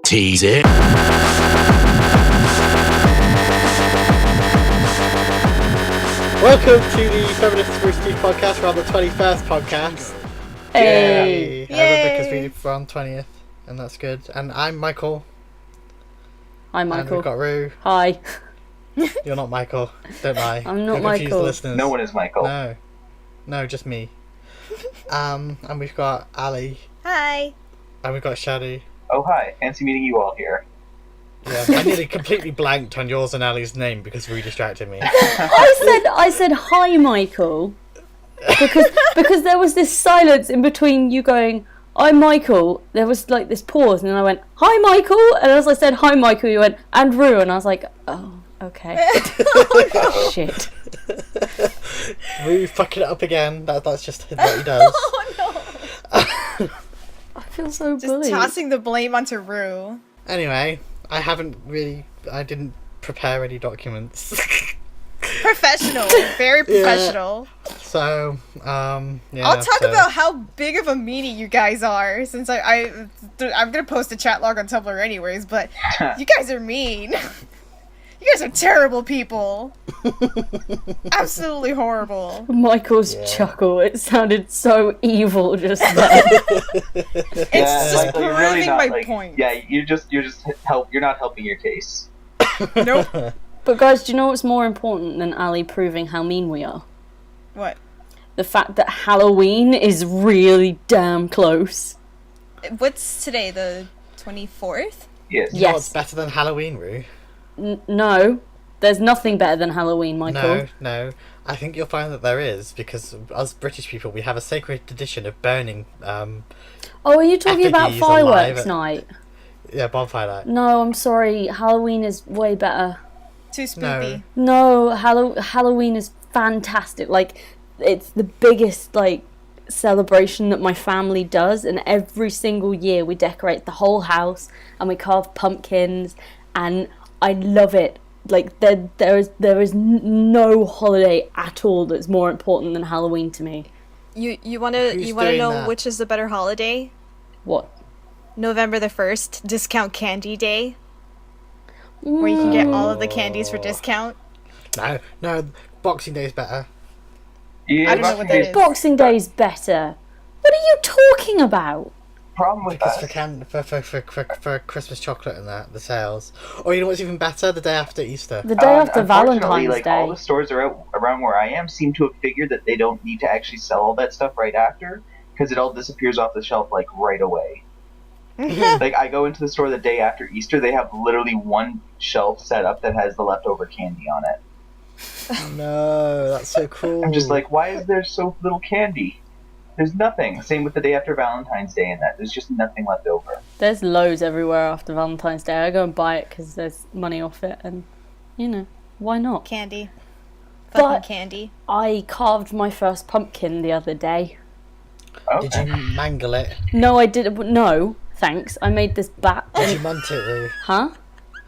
Tease it. Welcome to the FRT Podcast. We're on the 21st podcast. Hey! I love it because we're on 20th, and that's good. And I'm Michael. Hi, And Michael. we've got Rue. Hi. You're not Michael. Don't lie. I'm not Don't confuse Michael. The listeners. No one is Michael. No, just me. And we've got Ali. Hi. And we've got Shadi. Oh, hi. Fancy meeting you all here. Yeah, I nearly completely blanked on yours and Ali's name because Rue distracted me. I said hi, Michael, because there was this silence in between you going, I'm Michael. There was like this pause, and then I went, hi, Michael, and as I said hi, Michael, you went, and Rue, and I was like, oh, okay. Shit. Rue fucking it up again. That's just what he does. Oh no. I feel so Just bullied. tossing the blame onto Rue. Anyway, I didn't prepare any documents. Professional. Very professional. So, yeah. I'll talk about how big of a meanie you guys are, since I'm gonna post a chat log on Tumblr anyways, but you guys are mean. You guys are terrible people. Absolutely horrible. Michael's chuckle, it sounded so evil just then. It's just Michael, you're proving not, my point. Yeah, you're not helping your case. Nope. But guys, do you know what's more important than Ali proving how mean we are? What? The fact that Halloween is really damn close. What's today, the 24th? Yes. You know Yes. what's better than Halloween, Rue? No, there's nothing better than Halloween, Michael. No. I think you'll find that there is, because us British people, we have a sacred tradition of burning, Oh, are you talking about effigies fireworks alive. night? bonfire night. No, I'm sorry. Halloween is way better. Too spoopy. No, Halloween is fantastic. Like, it's the biggest, like, celebration that my family does, and every single year we decorate the whole house and we carve pumpkins, and I love it. Like, there is no holiday at all that's more important than Halloween to me. You wanna Who's know doing that? which is the better holiday? What? November the 1st, Discount Candy Day, where you can get all of the candies for discount. No, Boxing Day's better. Yeah, I don't know what that is. Boxing Day's better. What are you talking about? Problem with Because that. for Christmas chocolate and that, the sales. Or you know what's even better? The day after Easter. The day after Unfortunately, Valentine's like, Day. all the stores around where I am seem to have figured that they don't need to actually sell all that stuff right after, because it all disappears off the shelf like right away. Like, I go into the store the day after Easter, they have literally one shelf set up that has the leftover candy on it. No, that's so cool. I'm just like, why is there so little candy? There's nothing. Same with the day after Valentine's Day and that. There's just nothing left over. There's loads everywhere after Valentine's Day. I go and buy it because there's money off it, and, you know, why not? Candy. But- Fucking candy. I carved my first pumpkin the other day. Okay. Did you mangle it? No, I didn't. No, thanks. I made this bat. Did you munt it, Rue? Huh?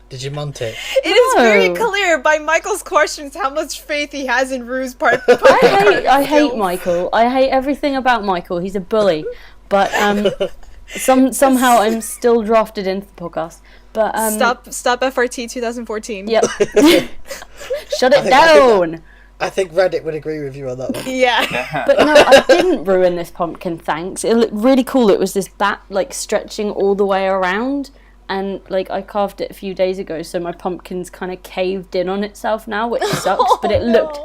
Did you munt it? It is very No. clear by Michael's questions how much faith he has in Rue's part. I hate Michael. I hate everything about Michael. He's a bully. But somehow I'm still drafted into the podcast. But Stop FRT 2014. Yep. Shut it down. I think Reddit would agree with you on that one. Yeah. But no, I didn't ruin this pumpkin, thanks. It looked really cool. It was this bat, like, stretching all the way around. And, like, I carved it a few days ago, so my pumpkin's kind of caved in on itself now, which sucks. But it looked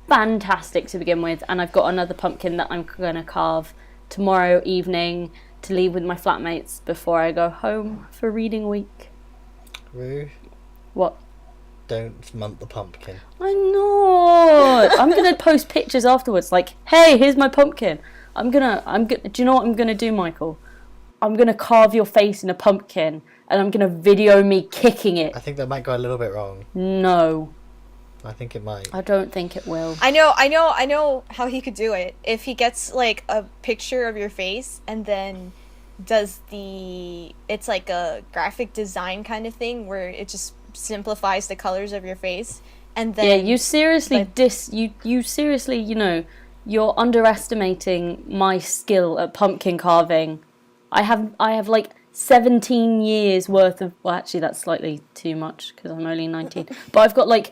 fantastic to begin with. And I've got another pumpkin that I'm going to carve tomorrow evening to leave with my flatmates before I go home for reading week. Rue, What? don't munt the pumpkin. I'm not. I'm gonna post pictures afterwards. Like, hey, here's my pumpkin. Do you know what I'm gonna do, Michael? I'm gonna carve your face in a pumpkin, and I'm gonna video me kicking it. I think that might go a little bit wrong. No, I think it might. I don't think it will. I know how he could do it. If he gets like a picture of your face and then it's like a graphic design kind of thing where it just simplifies the colors of your face, and then Yeah, you seriously you seriously, you know, you're underestimating my skill at pumpkin carving. I have like 17 years worth of... Well, actually, that's slightly too much because I'm only 19. But I've got, like,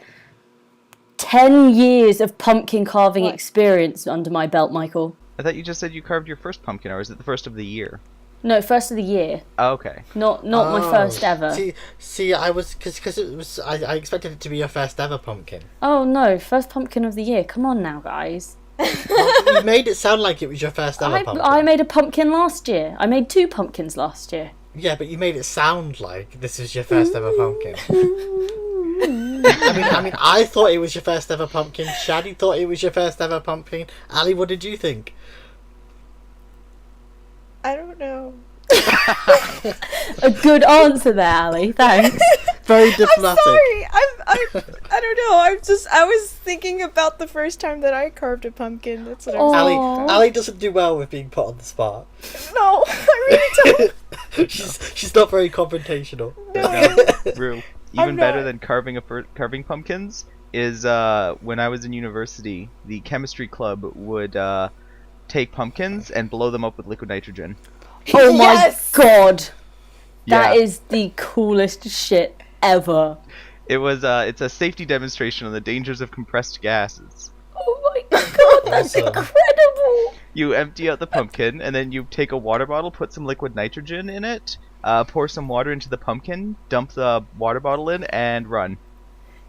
10 years of pumpkin carving experience under my belt, Michael. I thought you just said you carved your first pumpkin, or is it the first of the year? No, first of the year. Oh, okay. Not my first ever. See, I was... Because it was... I expected it to be your first ever pumpkin. Oh, no. First pumpkin of the year. Come on now, guys. You made it sound like it was your first ever pumpkin. I made a pumpkin last year. I made 2 pumpkins last year. Yeah, but you made it sound like this was your first ever pumpkin. I mean, I thought it was your first ever pumpkin. Shadi thought it was your first ever pumpkin. Ali, what did you think? I don't know. A good answer there, Ali. Thanks. Very diplomatic. I'm sorry. I don't know. I was thinking about the first time that I carved a pumpkin. That's what I was. Ali doesn't do well with being put on the spot. No, I really don't. she's not very confrontational. No. Rue, even better than carving pumpkins is when I was in university, the chemistry club would take pumpkins and blow them up with liquid nitrogen. Oh Yes! my god. That Yeah. is the coolest shit ever. It was it's a safety demonstration on the dangers of compressed gases. Oh my god, that's Awesome. incredible. You empty out the pumpkin, and then you take a water bottle, put some liquid nitrogen in it, pour some water into the pumpkin, dump the water bottle in, and run.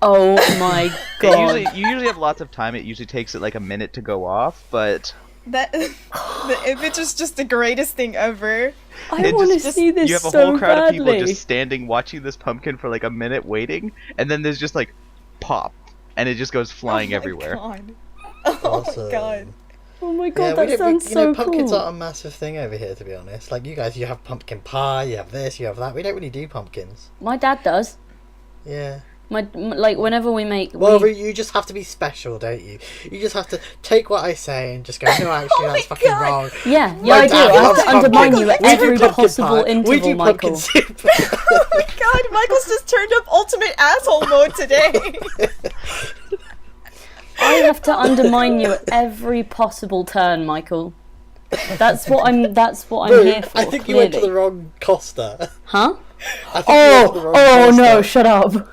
Oh my god. You usually have lots of time. It usually takes it like a minute to go off, but That the image is just the greatest thing ever. I want to see this you have a so whole crowd badly. of people just standing watching this pumpkin for like a minute waiting, and then there's just like pop, and it just goes flying everywhere. God. Oh Awesome. my god. Oh my god, that sounds so pumpkins cool. aren't a massive thing over here, to be honest. Like, you guys, you have pumpkin pie, you have this, you have that. We don't really do pumpkins. My dad does. Yeah. Like whenever we make. Well, you just have to be special, don't you? You just have to take what I say and just go, no, actually, that's fucking God. wrong. Yeah, My I do. dad I have loves to undermine pumpkin. you at We do every pumpkin possible pie. interval, We do pumpkin Michael. soup. Oh my god, Michael's just turned up ultimate asshole mode today. I have to undermine you at every possible turn, Michael. That's what I'm Boo, here for. I think you clearly. went to the wrong Costa. Huh? I think you went to the wrong Oh Costa. no! Shut up.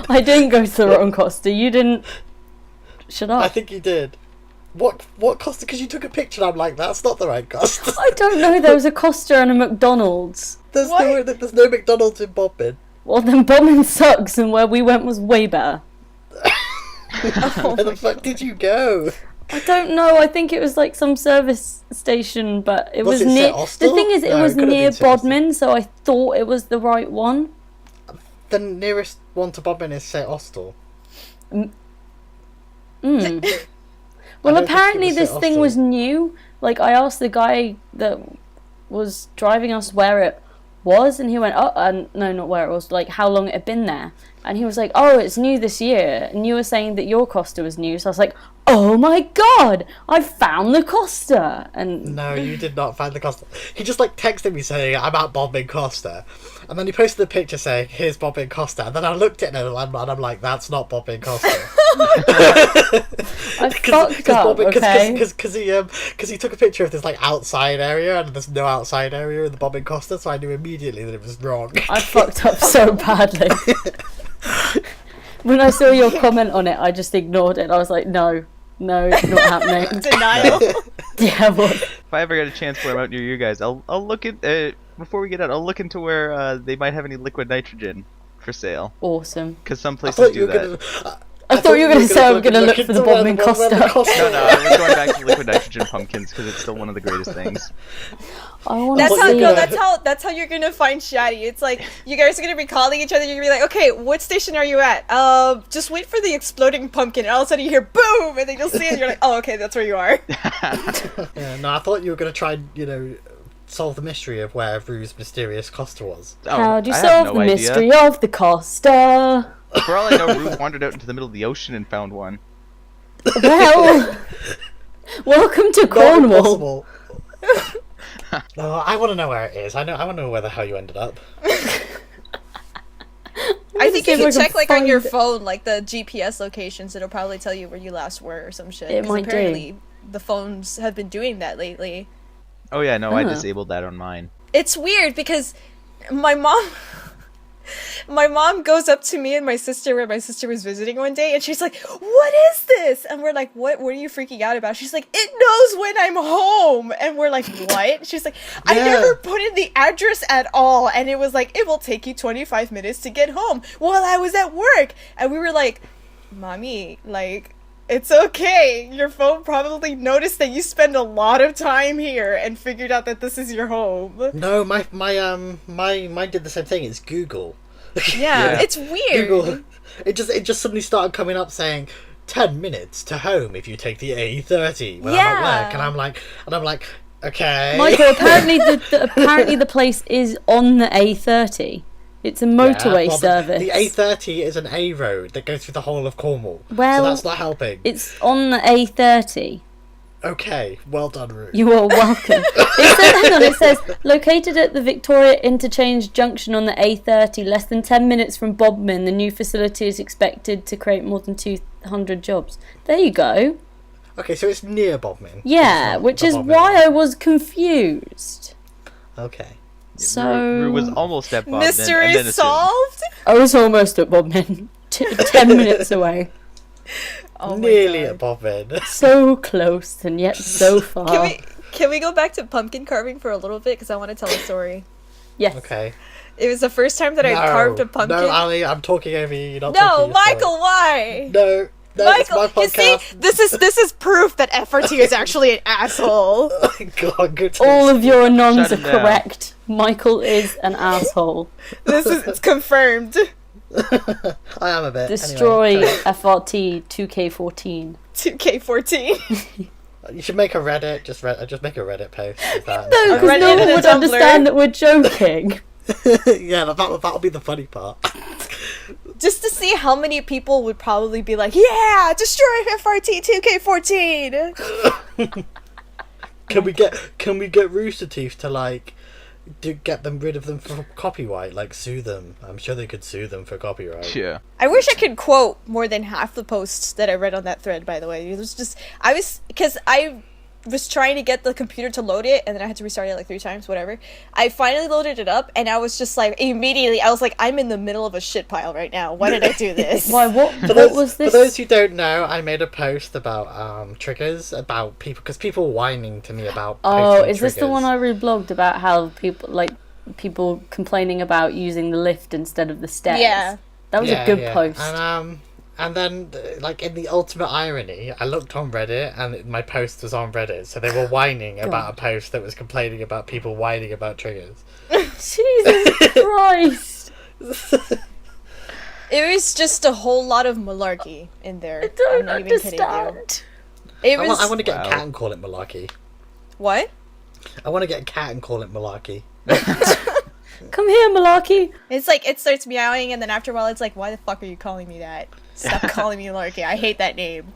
I didn't go to the wrong Costa. You didn't. Shut up. I think you did. What Costa? Because you took a picture and I'm like, that's not the right Costa. I don't know. There was a Costa and a McDonald's. There's What? there's no McDonald's in Bobbin. Well, then bombing sucks, and where we went was way better. Oh Where my the fuck did you go? I don't know. I think it was like some service station, but it Was was it near. St. Austell? The thing is, it No, was it could've near been St. Austell. Bodmin, so I thought it was the right one. The nearest one to Bobbin is St. Austell. Mm. I Well, don't think apparently it was this St. thing Austell. was new. Like, I asked the guy that was driving us where it was, and he went, "Oh, no, not where it was. Like, how long it had been there." And he was like, "Oh, it's new this year." And you were saying that your Costa was new, so I was like, "Oh my god, I found the Costa!" And No, you did not find the Costa. He just like texted me saying, I'm at Bobbin Costa. And then he posted a picture saying, here's Bobbin Costa. And then I looked at it and I'm like, that's not Bobbin Costa. I fucked up. Okay. Because he took a picture of this like outside area and there's no outside area in the Bobbin Costa, so I knew immediately that it was wrong. I fucked up so badly. When I saw your comment on it, I just ignored it. I was like, no, it's not happening. Denial. Yeah, well, If I ever get a chance where I'm out near you guys, I'll look at before we get out. I'll look into where they might have any liquid nitrogen for sale, awesome. because some I places thought do you were that. gonna. I thought you were going to say I'm going to look for the into where bombing where the Costa. No, I was going back to liquid nitrogen pumpkins because it's still one of the greatest things. I want That's to how see. no, that's how you're gonna find Shaddy. It's like you guys are gonna be calling each other. You're gonna be like, okay, what station are you at? Just wait for the exploding pumpkin, and all of a sudden you hear boom, and then you'll see it. And you're like, oh, okay, that's where you are. Yeah, no, I thought you were gonna try and, solve the mystery of where Rue's mysterious Costa was. How do you I have solve no the idea. mystery of the Costa? For all I know, Rue wandered out into the middle of the ocean and found one. Well, welcome to Not Cornwall. impossible. No, I want to know where it is. I want to know where the hell you ended up. I think see if you if I can check like on your find it. phone, like the GPS locations, it'll probably tell you where you last were or some shit. It 'Cause might do. apparently the phones have been doing that lately. Oh yeah, no, I Oh. disabled that on mine. It's weird because my mom goes up to me and my sister when my sister was visiting one day, and she's like, "What is this?" And we're like, "What are you freaking out about?" She's like, "It knows when I'm home." And we're like, "What?" She's like, "I Yeah. never put in the address at all, and it was like, it will take you 25 minutes to get home while I was at work." And we were like, "Mommy, like, it's okay. Your phone probably noticed that you spend a lot of time here and figured out that this is your home." No, mine did the same thing. It's Google. Yeah, Yeah. it's weird. Google. It just suddenly started coming up saying 10 minutes to home if you take the A30 when I'm at Yeah. work, and I'm like, okay. Michael, apparently the place is on the A30. It's a motorway well, service. The A30 is an A road that goes through the whole of Cornwall. Well, so that's not helping. It's on the A30. Okay, well done, Ruth. You are welcome. It says, located at the Victoria Interchange Junction on the A30, less than 10 minutes from Bodmin, the new facility is expected to create more than 200 jobs. There you go. Okay, so it's near Bodmin. Yeah, It's not which the is Bodmin why one. I was confused. Okay. So Rue was almost at Bob. Mystery and then assumed. solved? I was almost at Bodmin. 10 minutes away. Oh my Nearly God. at Bodmin. So close and yet so far. Can we go back to pumpkin carving for a little bit? Because I want to tell a story. Yes. Okay. It was the first time that I carved a pumpkin. No, Ali, I'm talking over you. You're not No, talking yourself. Michael, why? No, it's my Michael, you podcast. see, this is proof that FRT is actually an asshole. Oh my God, good All of your anons Shut are him down. correct. Michael is an asshole. It's confirmed. I am a bit. Destroy Anyway, FRT 2K14. 2K14. you should make a Reddit. Just make a Reddit post with that. No, because Reddit no one and would Tumblr. understand that we're joking. Yeah, that'll be the funny part. Just to see how many people would probably be like, "Yeah, destroy FRT 2K14." Can we get Rooster Teeth to like get them rid of them for copyright, like sue them? I'm sure they could sue them for copyright. Yeah. I wish I could quote more than half the posts that I read on that thread, by the way. It was just, because I was trying to get the computer to load it, and then I had to restart it like 3 times, whatever. I finally loaded it up, and I was just like, immediately, I was like, I'm in the middle of a shit pile right now. Why did I do this? Why, what was For this? those who don't know, I made a post about triggers, about people, because people were whining to me about Oh, posting is this the triggers. one I reblogged about how people complaining about using the lift instead of the stairs? Yeah. That was a good post. And then, like, in the ultimate irony, I looked on Reddit, and my post was on Reddit, so they were whining about a post that was complaining about people whining about triggers. Jesus Christ. It was just a whole lot of malarkey in there. I don't I'm not even kidding you. understand. It I was... want to get Wow. a cat and call it malarkey. What? I want to get a cat and call it malarkey. Come here, Malarkey. It's like, it starts meowing, and then after a while it's like, why the fuck are you calling me that? Stop calling me Larky. I hate that name.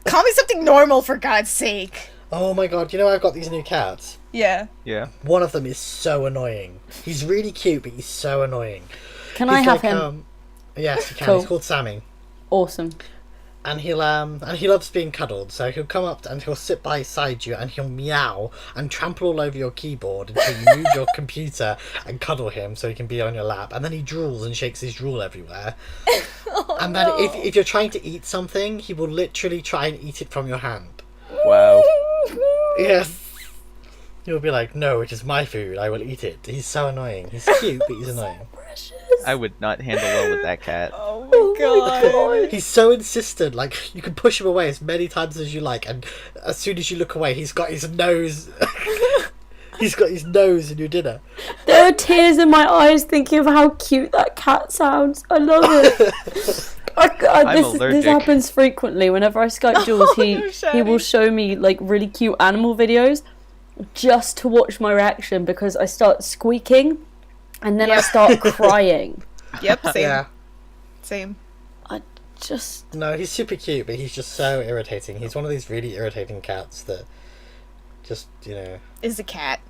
Call me something normal, for God's sake. Oh my God, you know I've got these new cats? Yeah. Yeah. One of them is so annoying. He's really cute, but he's so annoying. Can I He's have like, him? Yes, you can. Cool. He's called Sammy. Awesome. And he loves being cuddled, so he'll come up and he'll sit beside you and he'll meow and trample all over your keyboard until you move your computer and cuddle him so he can be on your lap. And then he drools and shakes his drool everywhere. And then if you're trying to eat something, he will literally try and eat it from your hand. Wow. Yes. He'll be like, no, it is my food, I will eat it. He's so annoying. He's cute, but he's annoying. I would not handle well with that cat. Oh my god. He's so insistent, like, you can push him away as many times as you like, and as soon as you look away, he's got his nose... he's got his nose in your dinner. There are tears in my eyes thinking of how cute that cat sounds. I love it. I'm This allergic. happens frequently. Whenever I Skype Jules, No, he Shani. will show me like really cute animal videos just to watch my reaction because I start squeaking and then I Yeah. start crying. Yep, same. Yeah. Same. I just No, he's super cute, but he's just so irritating. He's one of these really irritating cats that just, you know... Is a cat.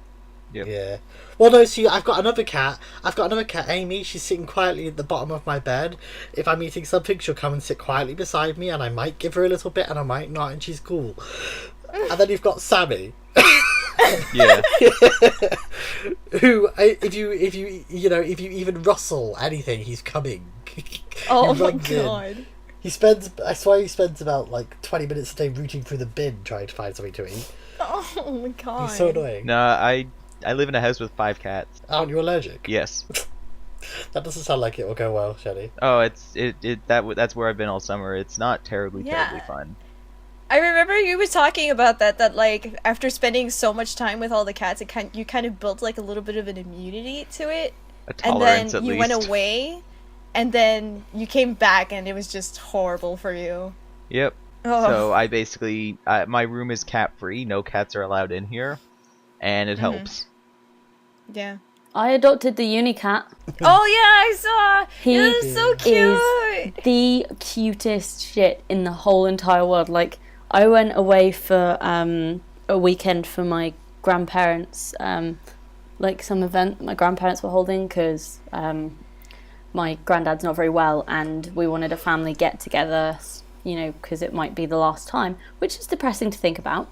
Yep. Yeah. Well, no, see, I've got another cat, Amy. She's sitting quietly at the bottom of my bed. If I'm eating something, she'll come and sit quietly beside me, and I might give her a little bit, and I might not, and she's cool. And then you've got Sammy. Yeah. Who, if you even rustle anything, he's coming. Oh He my runs in. god. I swear he spends about like 20 minutes a day rooting through the bin trying to find something to eat. Oh my god. He's so annoying. No, I live in a house with 5 cats. Aren't you allergic? Yes. That doesn't sound like it will go well, Shelley. Oh, that's where I've been all summer. It's not terribly Yeah. fun. I remember you were talking about that like after spending so much time with all the cats, you kind of built like a little bit of an immunity to it, A and tolerance then at you least. went away, and then you came back and it was just horrible for you. Yep. Oh. So I basically my room is cat free. No cats are allowed in here, and it helps. Yeah. I adopted the uni cat. Oh yeah, I saw. He It was so cute. is the cutest shit in the whole entire world. Like, I went away for a weekend for my grandparents, like some event my grandparents were holding, because my granddad's not very well, and we wanted a family get together, you know, because it might be the last time, which is depressing to think about.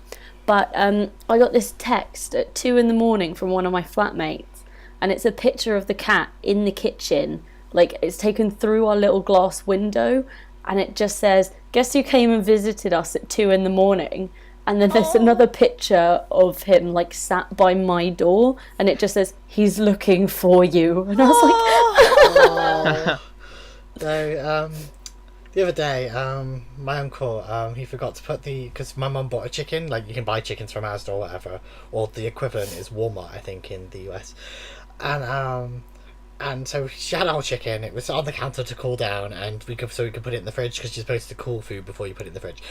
But I got this text at 2 a.m. from one of my flatmates, and it's a picture of the cat in the kitchen, like it's taken through our little glass window, and it just says, "Guess who came and visited us at 2 a.m?" And then there's another picture of him like sat by my door, and it just says, "He's looking for you." And I was like, So, the other day, my uncle, he forgot to put because my mum bought a chicken, like you can buy chickens from Asda or whatever, or the equivalent is Walmart, I think, in the US. And so she had our chicken, it was on the counter to cool down, and we could put it in the fridge, because you're supposed to cool food before you put it in the fridge.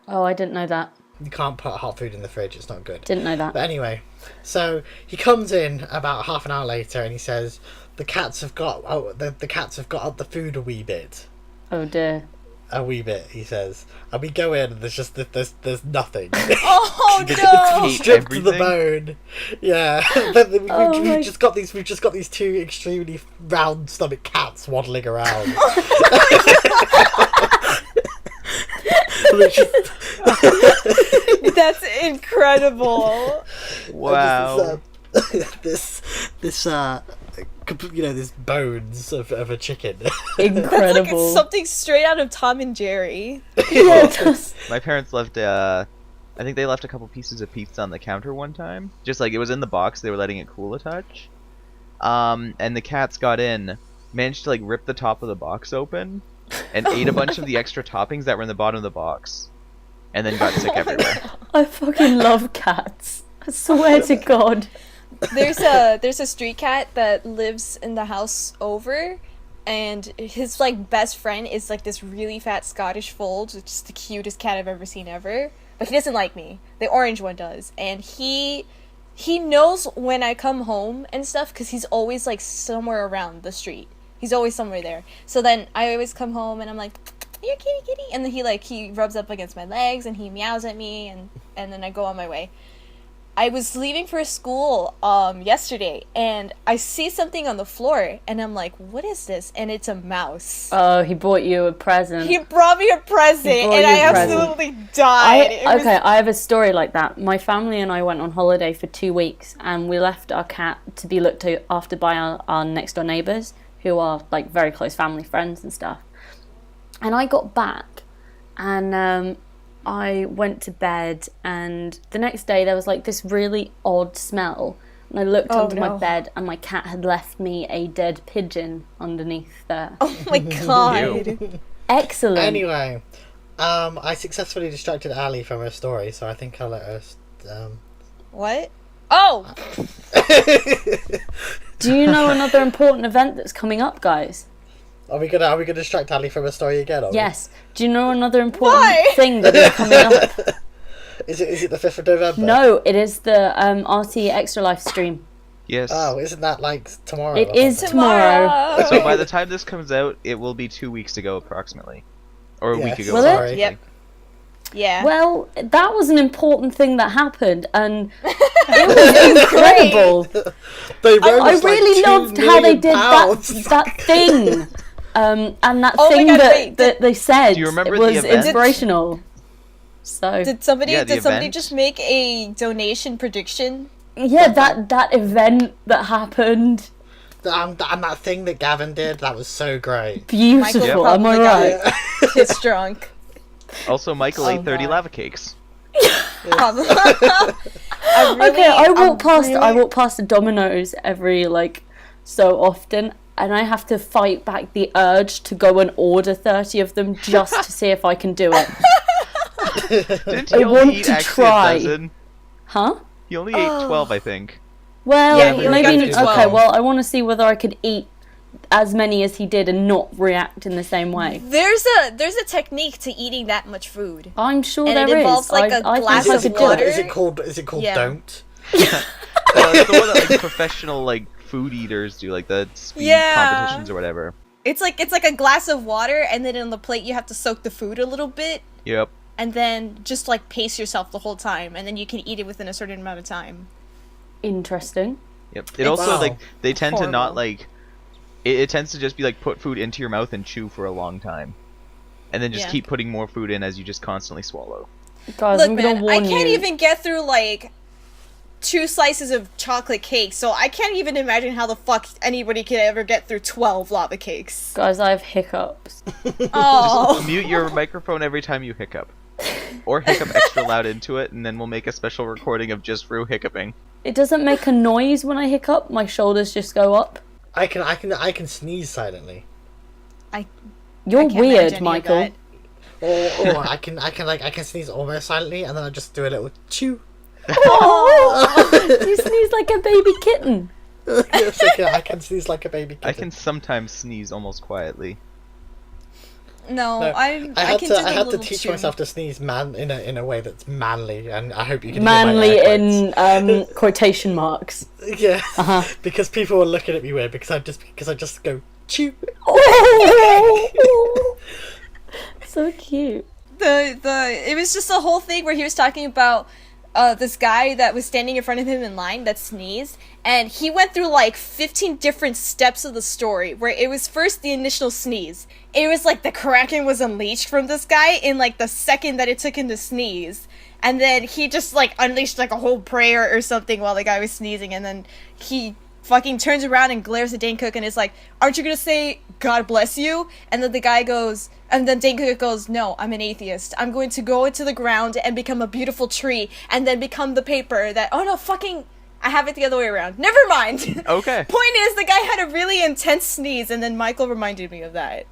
"Oh, I didn't know that. You can't put hot food in the fridge, it's not good. Didn't know that." But anyway, so he comes in about half an hour later and he says, the cats have got up the food a wee bit. Oh dear. A wee bit, he says. And we go in and there's nothing. Oh no! Ate Stripped to the everything? bone. Yeah. Then Oh my- we've just got these two extremely round stomach cats waddling around. Which is- That's incredible. Wow. This bones of a chicken. Like Incredible. it's something straight out of Tom and Jerry. Yeah, it does. My parents left I think they left a couple pieces of pizza on the counter one time. Just like it was in the box, they were letting it cool a touch. And the cats got in, managed to like rip the top of the box open, and ate a bunch of the extra toppings that were in the bottom of the box. And then got sick everywhere. I fucking love cats. I swear to God. There's a street cat that lives in the house over, and his like best friend is like this really fat Scottish fold, which is the cutest cat I've ever seen ever. But he doesn't like me. The orange one does, and he knows when I come home and stuff, because he's always like somewhere around the street. He's always somewhere there. So then I always come home and I'm like, "You're kitty," and then he rubs up against my legs and he meows at me, and then I go on my way. I was leaving for school yesterday, and I see something on the floor, and I'm like, "What is this?" And it's a mouse. Oh, he bought you a present. He brought me a present, He brought and you I a present. absolutely died. It was- I have a story like that. My family and I went on holiday for 2 weeks, and we left our cat to be looked after by our next door neighbours, who are like very close family friends and stuff. And I got back, and I went to bed, and the next day there was like this really odd smell, and I looked Oh, under my no. bed, and my cat had left me a dead pigeon underneath there. Oh my god. Excellent. Anyway, I successfully distracted Ali from her story, so I think I'll let her. What? Oh! Do you know another important event that's coming up, guys? Are we gonna distract Ali from her story again? Are we? Yes. Do you know another important Why? thing that is coming up? Is it the 5th of November? No, it is the RT Extra Life stream. Yes. Oh, isn't that like tomorrow? It or is something? tomorrow. So by the time this comes out, it will be 2 weeks ago approximately. Or a Yes. week ago. Will it? Sorry. Yep. Yeah. Well, that was an important thing that happened, and it was incredible. They I rose like really £2 loved how they million did pounds. that thing. And that Oh my thing God, that, wait, that they said Do you remember it the was event? inspirational. So Did somebody Yeah, the event. just make a donation prediction? yeah, that event that happened, And that thing that Gavin did, that was so great. beautiful. Michael Am I probably right? got piss drunk. Also, Michael ate 30 no. lava cakes. Probably. Okay, I walk really- past the Domino's every so often, and I have to fight back the urge to go and order 30 of them just to see if I can do it. Didn't I he only want eat to actually try. a dozen? Huh? He only ate 12, I think. Well, Yeah, he only got maybe through okay. 12. Well, I want to see whether I could eat as many as he did and not react in the same way. There's a technique to eating that much food. I'm sure And there it is. involves, like, a I glass think I of could do water. it. Is it called Yeah. Don't? It's the one that professional food eaters do, the speed Yeah. competitions or whatever. It's like a glass of water, and then on the plate you have to soak the food a little bit, Yep. and then just pace yourself the whole time, and then you can eat it within a certain amount of time. Interesting. Yep. It also Wow. they tend to not Horrible. it tends to just be put food into your mouth and chew for a long time, and then just Yeah. keep putting more food in as you just constantly swallow. Guys, Look, I'm gonna man, warn I can't you. even get through 2 slices of chocolate cake, so I can't even imagine how the fuck anybody could ever get through 12 lava cakes. Guys, I have hiccups. Oh, Mute your microphone every time you hiccup, or hiccup extra loud into it, and then we'll make a special recording of just Rue hiccuping. It doesn't make a noise when I hiccup. My shoulders just go up. I can sneeze silently. You're can't manage weird, any of Michael. that. Or I can sneeze almost silently, and then I just do a little chew. You sneeze like a baby kitten. Yes, I can sneeze like a baby kitten. I can sometimes sneeze almost quietly. No, No, I had can to do the I had to little teach chew. myself to sneeze in a way that's manly, and I hope you can Manly hear my air in quotation marks. quotes. Yeah, Uh-huh. because people were looking at me weird because I just go chew. So cute. It was just a whole thing where he was talking about this guy that was standing in front of him in line that sneezed, and he went through 15 different steps of the story where it was first the initial sneeze. It was the Kraken was unleashed from this guy in the second that it took him to sneeze, and then he just unleashed a whole prayer or something while the guy was sneezing, and then he fucking turns around and glares at Dane Cook and is like, "Aren't you gonna say God bless you?" And then the guy goes, and then Dane Cook goes, "No, I'm an atheist. I'm going to go into the ground and become a beautiful tree and then become the paper that," oh no, fucking, I have it the other way around. Never mind. Okay. Point is, the guy had a really intense sneeze, and then Michael reminded me of that.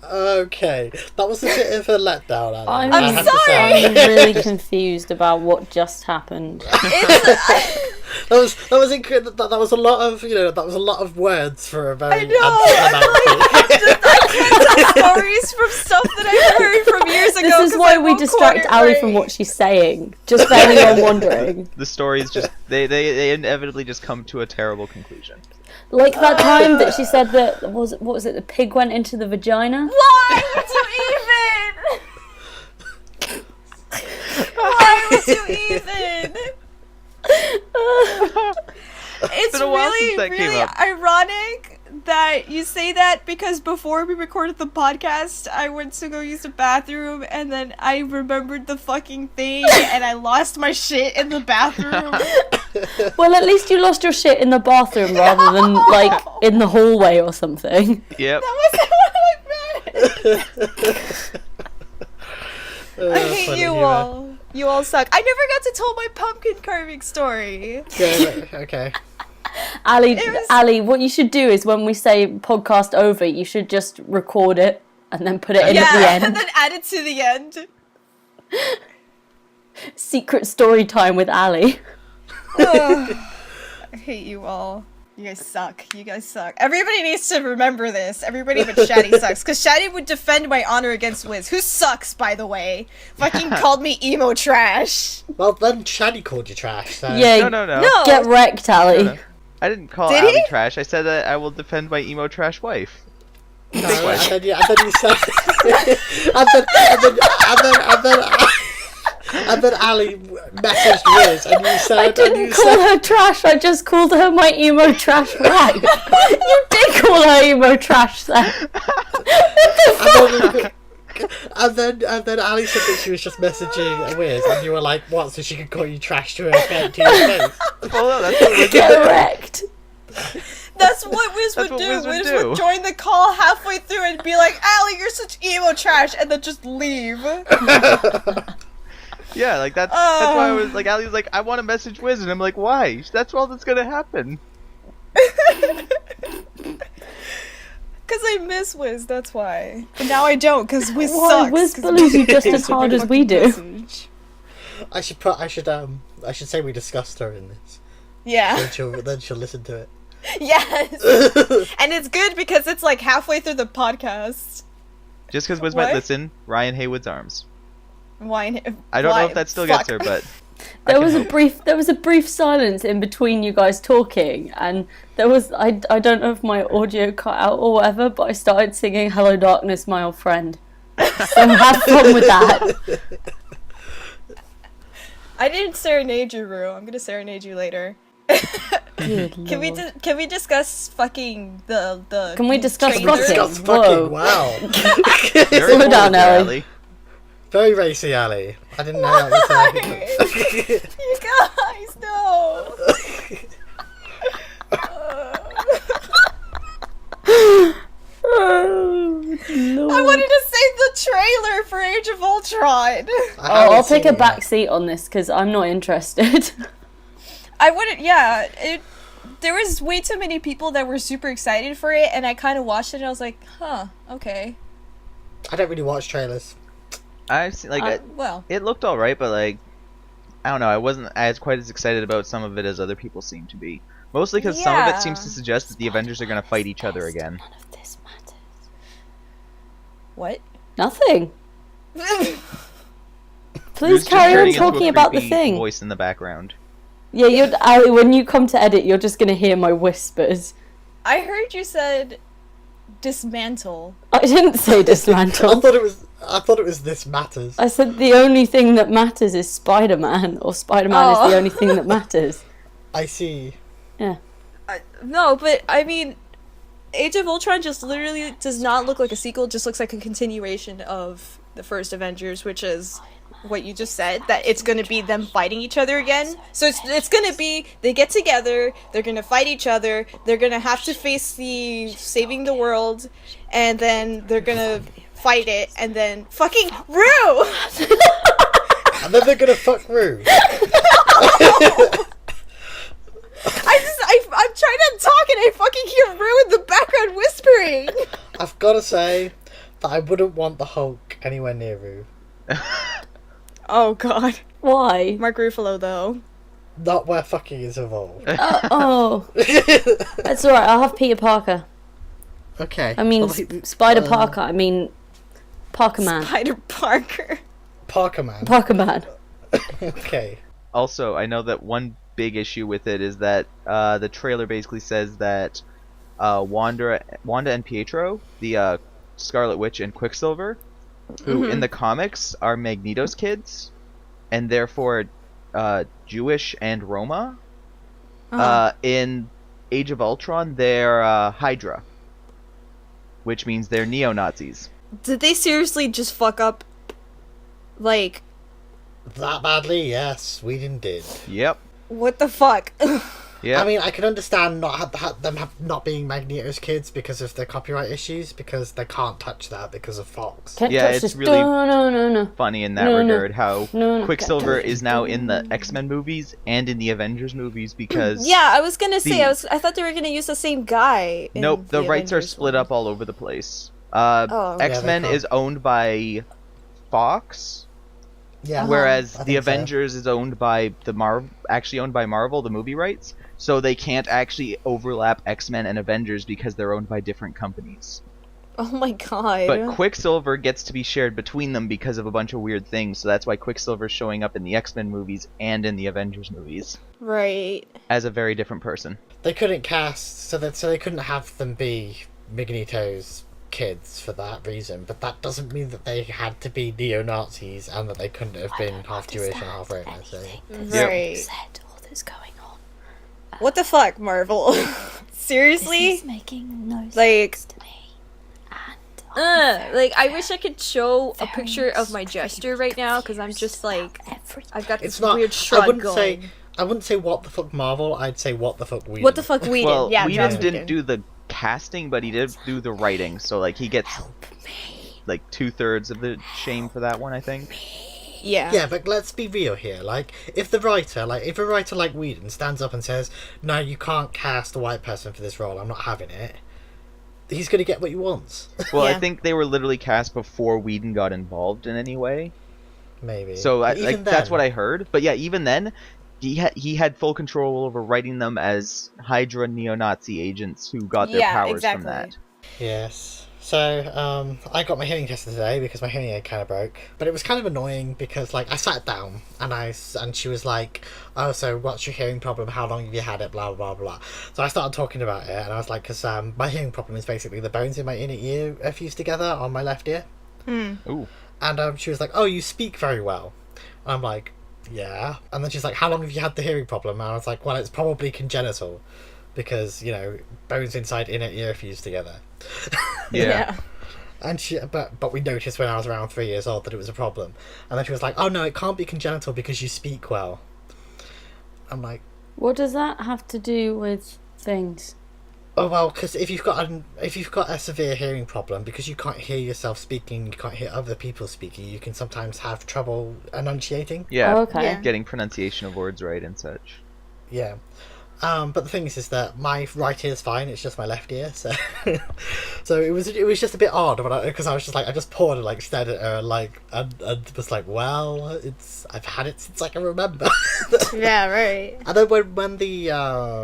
Okay, that was a bit of a letdown. I'm I have to say. I'm really confused about what just happened. It's, That was a lot of that was a lot of words for a very I know, anticlimactic. stories from stuff that I heard from years ago. This is 'cause why I we won't distract quote it Ali right. from what she's saying, just for anyone wondering. The stories just they inevitably just come to a terrible conclusion. Like that time that she said that what was it? The pig went into the vagina. Why would you even? Why would you even? It's been a while really, since that came really up. ironic that you say that, because before we recorded the podcast, I went to go use the bathroom, and then I remembered the fucking thing, and I lost my shit in the bathroom. Well, at least you lost your shit in the bathroom rather than in the hallway or something. Yep. That was what I meant. I hate Funny you humor. all. You all suck. I never got to tell my pumpkin carving story. Yeah, okay. Ali, was- Ali, what you should do is when we say podcast over, you should just record it and then put it in at the Yeah, end. and then add it to the end. Secret story time with Ali. I hate you all. You guys suck. You guys suck. Everybody needs to remember this. Everybody but Shaddy sucks. Because Shaddy would defend my honor against Wiz, who sucks, by the way. Fucking called me emo trash. Well, then Shaddy called you trash. So. Yeah, No. No. get wrecked, Ali. No. I didn't call Did Ali he? trash. I said that I will defend my emo trash wife. No, and then you said, and then Ali messaged Wiz, and you said, I didn't call her trash, I just called her my emo trash wife. You did call her emo trash then. And then Ali said that she was just messaging Wiz, and you were like, what, so she could call you trash to her to your face? Well, no, that's what Wiz did. Correct. That's what Wiz That's would what do. Wiz would Wiz do. would join the call halfway through and be like, "Allie, you're such emo trash," and then just leave. Yeah, like that's why I was like, Ali was like, I want to message Wiz, and I'm like, why? That's all that's gonna happen. Because I miss Wiz, that's why. But now I don't, because Wiz Why? sucks. Wiz 'cause bullies you just Wiz as is a hard big as we do. fucking message. I should say we discussed her in this. Yeah. Then she'll listen to it. Yes. And it's good because it's like halfway through the podcast. Just because Wiz What? might listen, Ryan Haywood's arms. Why? I don't know if that still gets her, but There was a brief silence in between you guys talking, and there was I don't know if my audio cut out or whatever, but I started singing "Hello Darkness, My Old Friend." So have fun with that. I didn't serenade you, Rue. I'm gonna serenade you later. Good Can we lord. can we discuss fucking the? Can we discuss trailer? fucking? Discuss Whoa. fucking, wow. very Slow bold down, there, Ellie. Ali. Very racy, Ali. I didn't know that was Why? You guys, no. Oh, Lord. I wanted to save the trailer for Age of Ultron. I'll take a back seat on this because I'm not interested. I wouldn't. Yeah, there was way too many people that were super excited for it, and I kind of watched it and I was like, huh, okay. I don't really watch trailers. I've seen like Well, it looked all right, but like I don't know, I wasn't as quite as excited about some of it as other people seem to be. Mostly because some of Yeah. it seems to suggest that the Avengers are going to fight each other again. None of this matters. what? Nothing. Who's Please just carry on turning into a talking about the creepy thing. Voice in the background. Yeah, Ali, when you come to edit, you're just gonna hear my whispers. I heard you said dismantle. I didn't say I dismantle. thought it was this matters. I said the only thing that matters is Spider-Man, or Spider-Man is Oh. the only thing that matters. I see. Yeah. No, but I mean, Age of Ultron just literally does not look like a sequel. It just looks like a continuation of the first Avengers, which is what you just said, that it's going to be them fighting each other again. So it's going to be, they get together, they're going to fight each other, they're going to have to face the saving the world, and then they're going to fight it, and then fucking Rue! And then they're gonna fuck Rue. I'm trying to talk and I fucking hear Rue in the background whispering. I've gotta say that I wouldn't want the Hulk anywhere near Rue. Oh god. Why? Mark Ruffalo though. Not where fucking is involved. Oh, that's alright. I'll have Peter Parker. Okay. I mean, Well, Spider Parker. I mean, Parker Man. Spider Parker. Parker Man. Parker Man. Okay. Also, I know that one big issue with it is that the trailer basically says that Wanda and Pietro, the Scarlet Witch and Quicksilver, who in the comics are Magneto's kids, and therefore Jewish and Roma. In Age of Ultron, they're Hydra, which means they're neo-Nazis. Did they seriously just fuck up, like, That badly, yes. Sweden did. Yep. what the fuck? Yeah. I mean, I can understand not being Magneto's kids because of their copyright issues, because they can't touch that because of Fox. Can't Yeah, touch it's this. really- No. funny in that No, no. regard how No, Quicksilver don't. is now in the X-Men movies and in the Avengers movies because Yeah, I was gonna say, The- I thought they were gonna use the same guy. In nope, the rights are Avengers split one. up all over the place. Oh. X-Men Yeah, they is owned by Fox, Yeah. whereas I the think so. Avengers is owned by actually owned by Marvel, the movie rights. So they can't actually overlap X-Men and Avengers because they're owned by different companies. Oh my god. But Quicksilver gets to be shared between them because of a bunch of weird things. So that's why Quicksilver's showing up in the X-Men movies and in the Avengers movies Right. as a very different person. They couldn't cast, so they couldn't have them be Magneto's kids for that reason, but that doesn't mean that they had to be neo-Nazis and that they couldn't have been half Jewish and half Roma, so... Right. Said all that's going on. What the fuck, Marvel? Seriously? This is making no Like- sense to me, and Like, I wish I could show a picture of my gesture right now, because I'm just like, I've got this weird shrug going. I wouldn't say what the fuck Marvel, I'd say what the fuck Whedon. What the fuck Whedon? Well, Yeah, Whedon Joss didn't do the casting, but he did do the writing, so like he gets like 2/3 of the shame for that one, I think. Yeah. Yeah, but let's be real here. Like, if a writer like Whedon stands up and says, "No, you can't cast a white person for this role. I'm not having it," he's gonna get what he wants. Well, Yeah. I think they were literally cast before Whedon got involved in any way. Maybe. So But like even that's then- what I heard. But yeah, even then, he had full control over writing them as Hydra neo-Nazi agents who got their Yeah, powers exactly. from that. Yes. So, I got my hearing tested today because my hearing aid kind of broke. But it was kind of annoying because, like, I sat down and she was like, "Oh, so what's your hearing problem? How long have you had it? Blah, blah, blah." So I started talking about it and I was like, because my hearing problem is basically the bones in my inner ear are fused together on my left ear. Ooh. And she was like, "Oh, you speak very well." And I'm like, "Yeah." And then she's like, "How long have you had the hearing problem?" And I was like, "Well, it's probably congenital. Because, you know, bones inside inner ear fused together." Yeah. And but we noticed when I was around 3 years old that it was a problem. And then she was like, "Oh no, it can't be congenital because you speak well." I'm like, What does that have to do with things? "Oh well, because if you've got a severe hearing problem, because you can't hear yourself speaking, you can't hear other people speaking, you can sometimes have trouble enunciating." Yeah. Oh, okay. Yeah. Getting pronunciation of words right and such. Yeah. But the thing is that my right ear is fine. It's just my left ear. So, so it was just a bit odd because I was just like, I just paused and like stared at her and was like, "Well, I've had it since I can remember." Yeah, right. And then when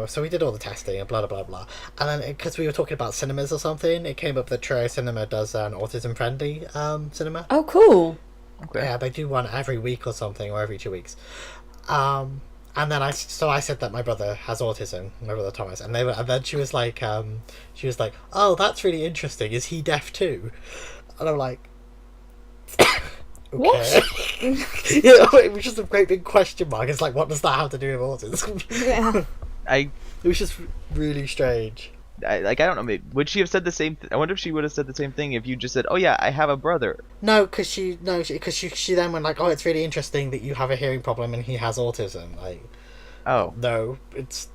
so we did all the testing and blah blah blah, and then because we were talking about cinemas or something, it came up that Trio Cinema does an autism friendly cinema. Oh, cool. Okay. Yeah, they do one every week or something, or every 2 weeks. And then I said that my brother has autism, my brother Thomas, and then she was like, "Oh, that's really interesting. Is he deaf too?" And I'm like, "Okay." What? Yeah, it was just a great big question mark. It's like, what does that have to do with autism? Yeah. I It was just really strange. I don't know. Maybe, would she have said the same? I wonder if she would have said the same thing if you just said, "Oh yeah, I have a brother." No, because she then went like, "Oh, it's really interesting that you have a hearing problem and he has autism." Like, Oh. no, it's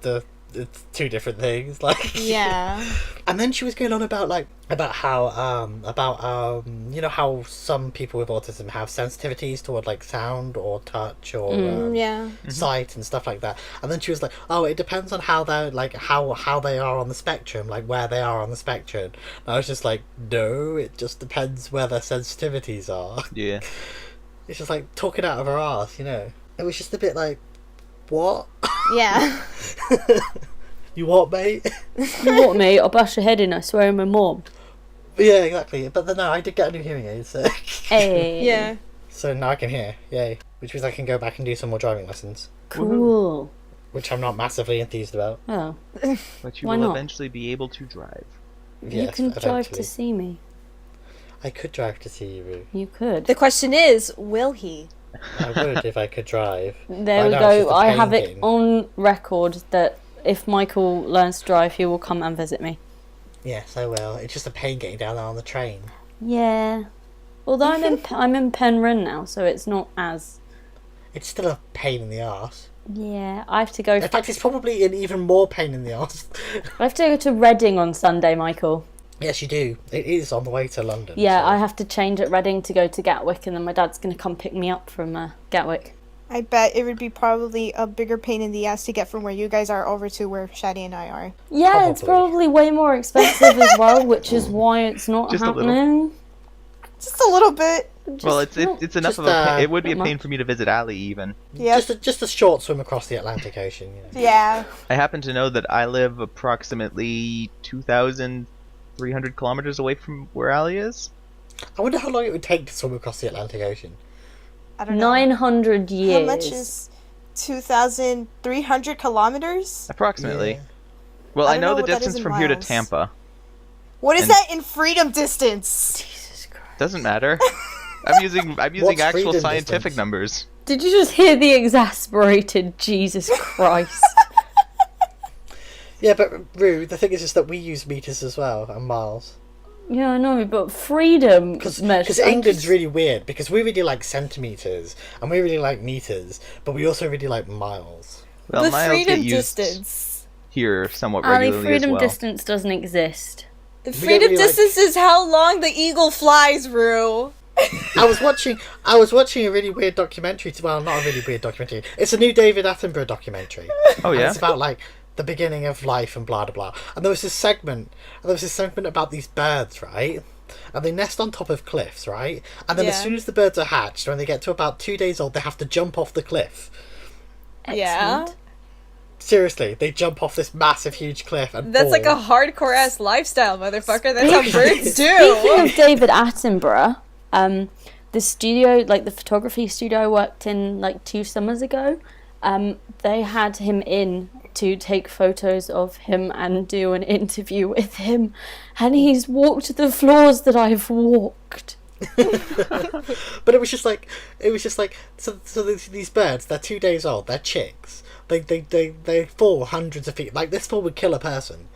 two different things. Like, Yeah. And then she was going on about how you know how some people with autism have sensitivities toward like sound or touch or Yeah. sight and stuff like that. And then she was like, "Oh, it depends on how they're like how they are on the spectrum, like where they are on the spectrum." And I was just like, "No, it just depends where their sensitivities are." Yeah. It's just like talking out of her ass, you know. It was just a bit like, what? Yeah. You what, mate? You what, mate? I'll bash your head in, I swear, my mom. Yeah, exactly. But then no, I did get a new hearing aid, so Hey. Yeah. so now I can hear. Yay! Which means I can go back and do some more driving lessons, Cool. which I'm not massively enthused about. Oh, But you Why will not? eventually be able to drive. you Yes, can drive eventually. to see me. I could drive to see you, Roo. You could. The question is, will he? I would if I could drive. There Right we now it's just go. a I pain have it game. on record that if Michael learns to drive, he will come and visit me. Yes, I will. It's just a pain getting down there on the train. Yeah. Although I'm in Penryn now, so it's not as. It's still a pain in the arse. Yeah, I have to go. In fact, it's probably an even more pain in the arse. I have to go to Reading on Sunday, Michael. Yes, you do. It is on the way to London. Yeah, so- I have to change at Reading to go to Gatwick, and then my dad's going to come pick me up from Gatwick. I bet it would be probably a bigger pain in the ass to get from where you guys are over to where Shadi and I are. Yeah, it's Probably. probably way more expensive as well, which is why it's not Just a little. happening. Just a little bit. Well, it's enough just, of a pain. It would be a not pain much. for me to visit Ali even. Yeah. Just a short swim across the Atlantic Ocean. You know. Yeah. I happen to know that I live approximately 2,300 kilometers away from where Ali is. I wonder how long it would take to swim across the Atlantic Ocean. I don't know. 900 years. How much is 2,300 kilometers? Approximately. Yeah. Well, I I don't know know the what that is distance in from here to miles. Tampa. What is And- that in freedom distance? Jesus Christ. Doesn't matter. I'm using What's actual freedom scientific distance? numbers. Did you just hear the exasperated Jesus Christ? Yeah, but Rue, the thing is just that we use meters as well and miles. Yeah, I know, but freedom Because measures. England's really weird, because we really like centimetres, and we really like metres, but we also really like miles. Well, the miles freedom get used distance. here somewhat Ali, regularly freedom as well. distance doesn't exist. The don't freedom really like- distance is how long the eagle flies, Rue. I was watching a really weird documentary. Well, not a really weird documentary. It's a new David Attenborough documentary. Oh And yeah. it's about like the beginning of life and blah blah blah. And there was this segment about these birds, right? And they nest on top of cliffs, right? And then as Yeah. soon as the birds are hatched, when they get to about 2 days old, they have to jump off the cliff. Yeah. Excellent. Seriously, they jump off this massive, huge cliff and That's like a fall. hardcore ass lifestyle, motherfucker. That's how birds Speaking do. of David Attenborough, the studio, like the photography studio I worked in like 2 summers ago, they had him in to take photos of him and do an interview with him, and he's walked the floors that I've walked. But it was just like so these birds, they're 2 days old, they're chicks. They fall hundreds of feet. Like this fall would kill a person.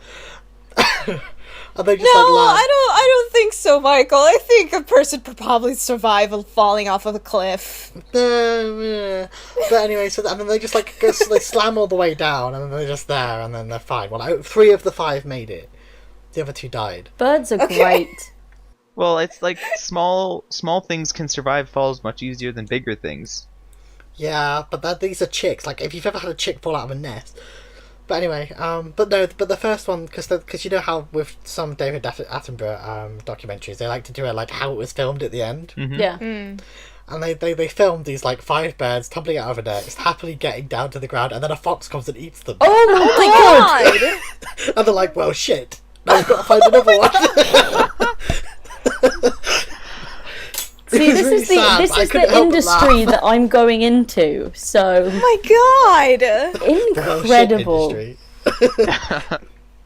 And they just No, land. I don't think so, Michael. I think a person could probably survive falling off of a cliff. But anyway, and then they just like they slam all the way down, and then they're just there, and then they're fine. Well, 3 of the 5 made it. The other 2 died. Birds are Okay. great. Well, it's like small things can survive falls much easier than bigger things. Yeah, but these are chicks. Like if you've ever had a chick fall out of a nest. But anyway, but the first one, because you know how with some David Attenborough documentaries, they like to do it like how it was filmed at the end. Mhm. Yeah. And they filmed these like 5 birds tumbling out of a nest, happily getting down to the ground, and then a fox comes and eats them. Oh my god! God! And they're like, well, shit. Now we've got to find another one. See, It was really sad, this but I is couldn't the help but industry laugh. that I'm going into. So Oh my God! Well, shit incredible. industry.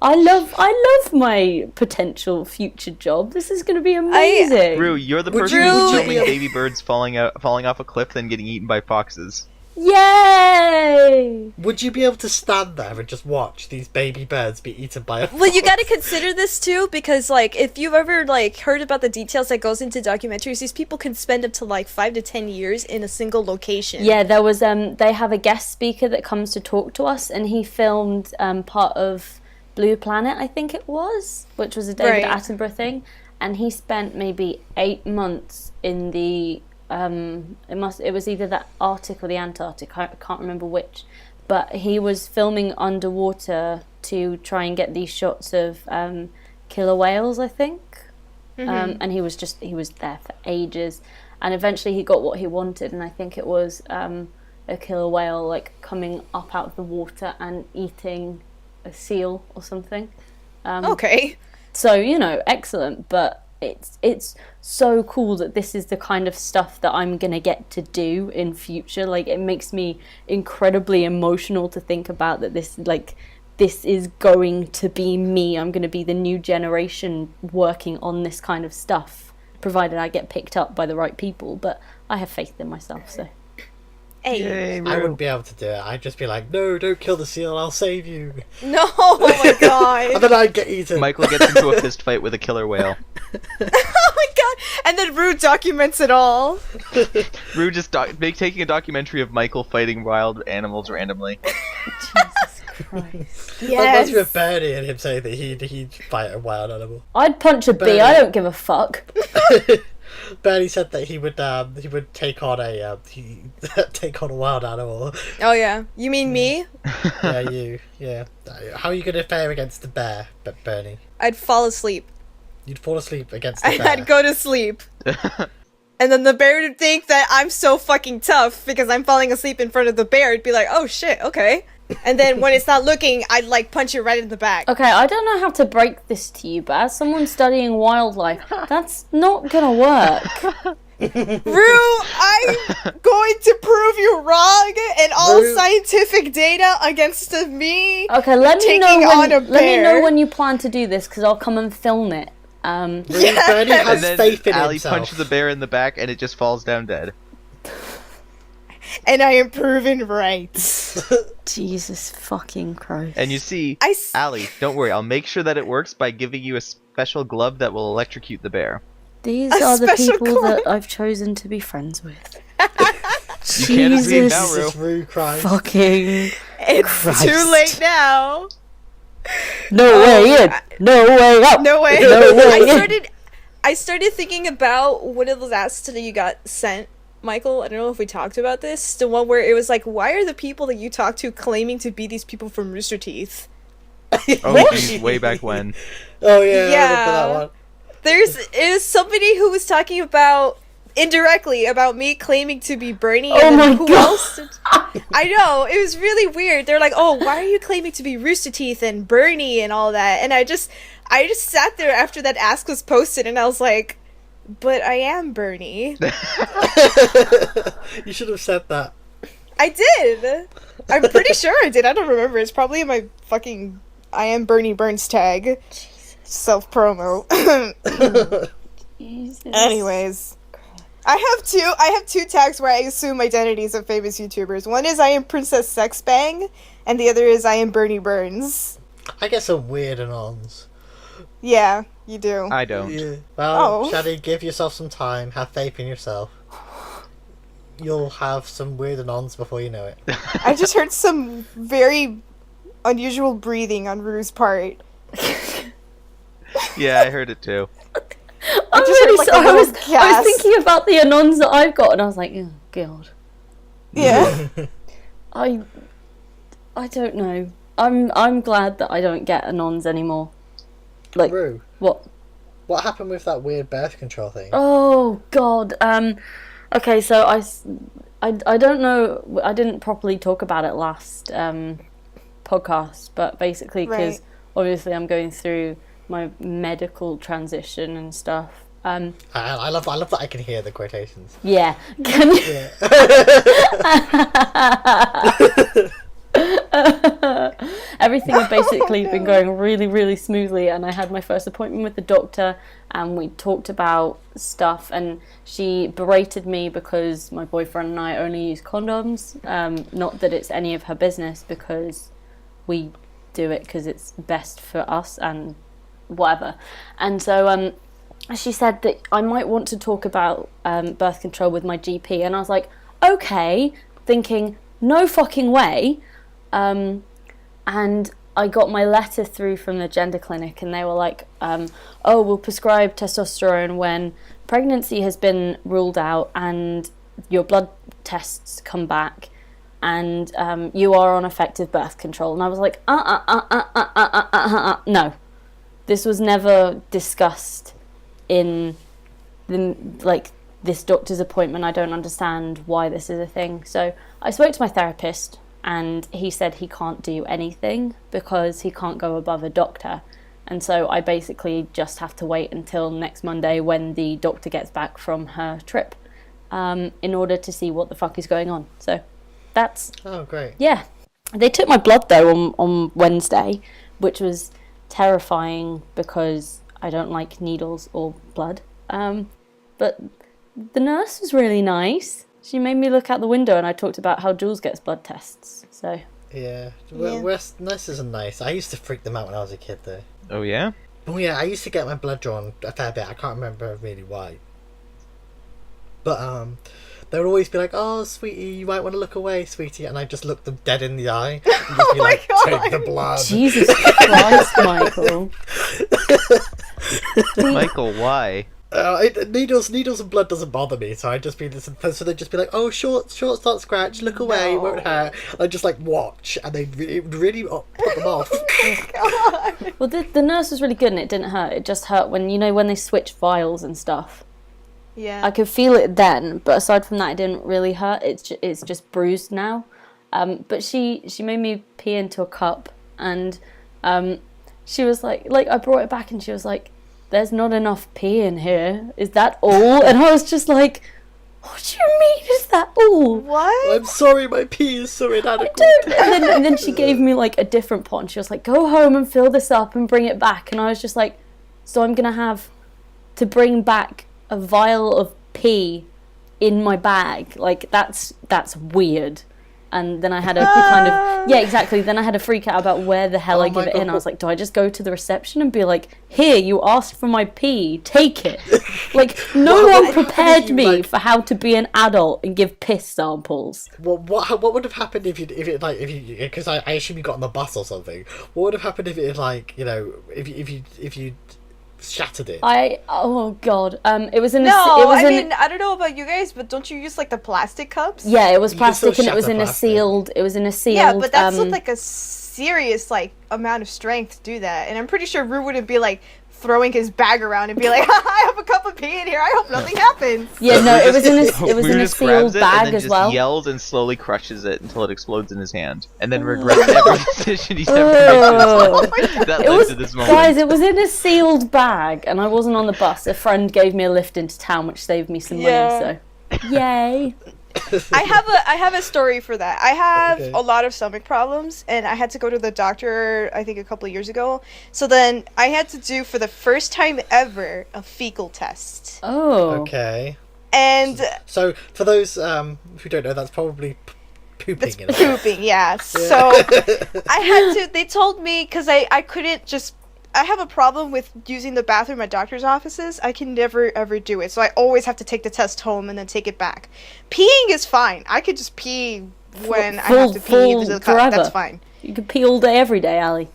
I love my potential future job. This is going to be amazing. Rue, you're the Would person you- who's would you filming be- baby birds falling off a cliff then getting eaten by foxes. Yay! Would you be able to stand there and just watch these baby birds be eaten by a fox? Well, you got to consider this too, because like if you've ever like heard about the details that goes into documentaries, these people can spend up to like 5 to 10 years in a single location. Yeah, there was they have a guest speaker that comes to talk to us, and he filmed part of Blue Planet, I think it was, which was a David Right. Attenborough thing, and he spent maybe 8 months in the it was either the Arctic or the Antarctic, I can't remember which, but he was filming underwater to try and get these shots of killer whales, I think. And he was there for ages, and eventually he got what he wanted, and I think it was a killer whale like coming up out of the water and eating a seal or something. Okay. So, you know, excellent, but it's so cool that this is the kind of stuff that I'm gonna get to do in future. Like, it makes me incredibly emotional to think about that this is going to be me. I'm gonna be the new generation working on this kind of stuff, provided I get picked up by the right people, but I have faith in myself, so. Hey. Yay, I Rue. wouldn't be able to do it. I'd just be like, no, don't kill the seal, I'll save you. No! Oh my And God! then I'd get eaten. Michael gets into a fist fight with a killer whale. Oh my God! And then Rue documents it all. Rue just taking a documentary of Michael fighting wild animals randomly. Jesus Christ. That reminds me of Bernie and him saying that he'd fight a wild animal. I'd punch a bee, I don't give a fuck. Bernie said that he would take on a wild animal. Oh yeah. You mean me? Yeah. How are you gonna fare against the bear, Bernie? I'd fall asleep. You'd fall asleep against the bear. I'd go to sleep. And then the bear would think that I'm so fucking tough because I'm falling asleep in front of the bear. It'd be like, oh shit, okay. And then when it's not looking, I'd like punch it right in the back. Okay, I don't know how to break this to you, but as someone studying wildlife, that's not gonna work. Rue, I'm going to prove you wrong and all Rue. scientific data against me. Okay, let me know Taking on a when bear. you plan to do this, because I'll come and film it. Bernie has And then faith in Ali himself. punches the bear in the back and it just falls down dead. and I am proven right. Jesus fucking Christ. And you see, I s- Allie, don't worry. I'll make sure that it works by giving you a special glove that will electrocute the bear. These A are the special people club. that I've chosen to be friends with. You can't escape Jesus now, Rue. Jesus, Rue Christ. fucking It's Christ. too late now. No way in, no way out. No way. No way I started thinking about one of those asks that you got sent, Michael. I don't know if we talked about this. The one where it was like, why are the people that you talk to claiming to be these people from Rooster Teeth? Oh, geez, way back when. Oh yeah, Yeah. I remember that one. It was somebody who was talking about indirectly about me claiming to be Bernie. Oh and then my who God. else? I know, it was really weird. They're like, "Oh, why are you claiming to be Rooster Teeth and Bernie and all that?" And I just sat there after that ask was posted, and I was like, "But I am Bernie." You should have said that. I did. I'm pretty sure I did. I don't remember. It's probably in my fucking I am Bernie Burns tag. Self promo. Jesus. Anyways, I have two tags where I assume identities of famous YouTubers. One is I am Princess Sexbang, and the other is I am Bernie Burns. I get some weird anons. Yeah, you do. I don't. Yeah. Well, Oh. Shadi, give yourself some time. Have faith in yourself. You'll have some weird anons before you know it. I just heard some very unusual breathing on Rue's part. Yeah, I heard it too. I'm just really heard, like, a sorry. I little was gasp. thinking about the anons that I've got, and I was like, oh god. Yeah. I don't know. I'm glad that I don't get anons anymore. Like Rue, what? what happened with that weird birth control thing? Oh god. Okay, so I don't know. I didn't properly talk about it last podcast, but basically because Right. obviously I'm going through my medical transition and stuff. I love that I can hear the quotations. Yeah. Can you? Yeah. Everything had basically been going really, really smoothly, and I had my first appointment with the doctor, and we talked about stuff, and she berated me because my boyfriend and I only use condoms. Not that it's any of her business, because we do it because it's best for us and whatever. And so she said that I might want to talk about birth control with my GP, and I was like, okay, thinking, no fucking way. And I got my letter through from the gender clinic, and they were like, oh, we'll prescribe testosterone when pregnancy has been ruled out and your blood tests come back and you are on effective birth control. And I was like, no. This was never discussed in this doctor's appointment. I don't understand why this is a thing. So I spoke to my therapist, and he said he can't do anything because he can't go above a doctor. And so I basically just have to wait until next Monday when the doctor gets back from her trip in order to see what the fuck is going on. So that's... Oh, great. Yeah. They took my blood, though, on Wednesday, which was terrifying because I don't like needles or blood. But the nurse was really nice. She made me look out the window, and I talked about how Jules gets blood tests. So Yeah. Yeah. Nurses are nice. I used to freak them out when I was a kid, though. Oh yeah? Oh yeah, I used to get my blood drawn a fair bit. I can't remember really why. But they would always be like, "Oh, sweetie, you might want to look away, sweetie," and I just look them dead in the eye and just be my like, God. "Take the blood." Jesus Christ, Michael. Michael, why? Needles and blood doesn't bother me, so I'd just be this. So they'd just be like, "Oh, short, not scratch. Look away, it won't hurt." I'd just like watch, and it would really put them off. Well, the nurse was really good, and it didn't hurt. It just hurt when they switch vials and stuff. Yeah. I could feel it then, but aside from that, it didn't really hurt. It's just bruised now. But she made me pee into a cup, and she was like I brought it back, and she was like, "There's not enough pee in here. Is that all?" And I was just like, "What do you mean? Is that all?" What? I'm sorry, my pee is so inadequate. And then she gave me like a different pot, and she was like, "Go home and fill this up and bring it back." And I was just like, "So I'm gonna have to bring back a vial of pee in my bag. Like, that's weird. And then I had a kind of... Yeah, exactly. Then I had a freak out about where the hell I give it in. I was like, do I just go to the reception and be like, here, you asked for my pee, take it? Like, no one prepared me for how to be an adult and give piss samples. Well, what would have happened if you because I assume you got on the bus or something. What would have happened if it if you shattered it? Oh god. It was in I don't know about you guys, but don't you use like the plastic cups? Yeah, it was plastic, still and it was in plastic. It was in a sealed. Yeah, but that's not like a serious like amount of strength to do that. And I'm pretty sure Rue wouldn't be like throwing his bag around and be like, I have a cup of pee in here, I hope nothing happens. Yeah, no, it was in a just grabs sealed it bag and then as just well. yells and slowly crushes it until it explodes in his hand, and then regrets every decision he's ever made. That It led was, to this moment. guys, it was in a sealed bag, and I wasn't on the bus. A friend gave me a lift into town, which saved me some money. So, yay! I have a story for that. I have Okay. a lot of stomach problems, and I had to go to the doctor I think a couple of years ago. So then I had to do for the first time ever a fecal test. Oh, Okay. And So for those who don't know, that's probably pooping. it's in it. pooping, yeah. So I had to. They told me because I couldn't just. I have a problem with using the bathroom at doctor's offices. I can never ever do it, so I always have to take the test home and then take it back. Peeing is fine. I could just pee when I have to pee into the cup. forever. That's fine. You could pee all day, every day, Ali.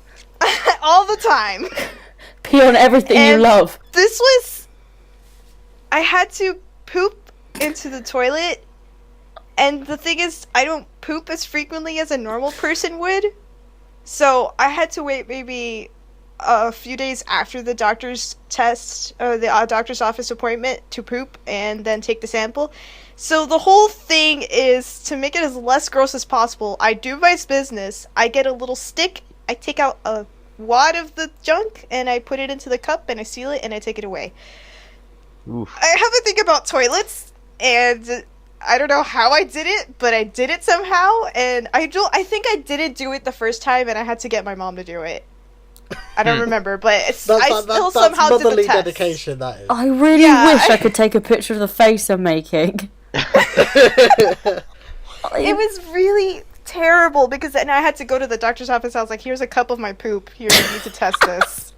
All the time. Pee on everything you And love. This was. I had to poop into the toilet, and the thing is, I don't poop as frequently as a normal person would. So I had to wait maybe a few days after the doctor's test, or the doctor's office appointment to poop, and then take the sample. So the whole thing is to make it as less gross as possible. I do my business. I get a little stick. I take out a wad of the junk, and I put it into the cup, and I seal it, and I take it away. Oof. I have a thing about toilets, and I don't know how I did it, but I did it somehow, and I think I didn't do it the first time, and I had to get my mom to do it. I don't remember, but I still somehow did the motherly test. dedication. That is. I really Yeah, wish I could take a picture of the face I'm making. It was really terrible because then I had to go to the doctor's office. I was like, "Here's a cup of my poop. Here, you need to test this."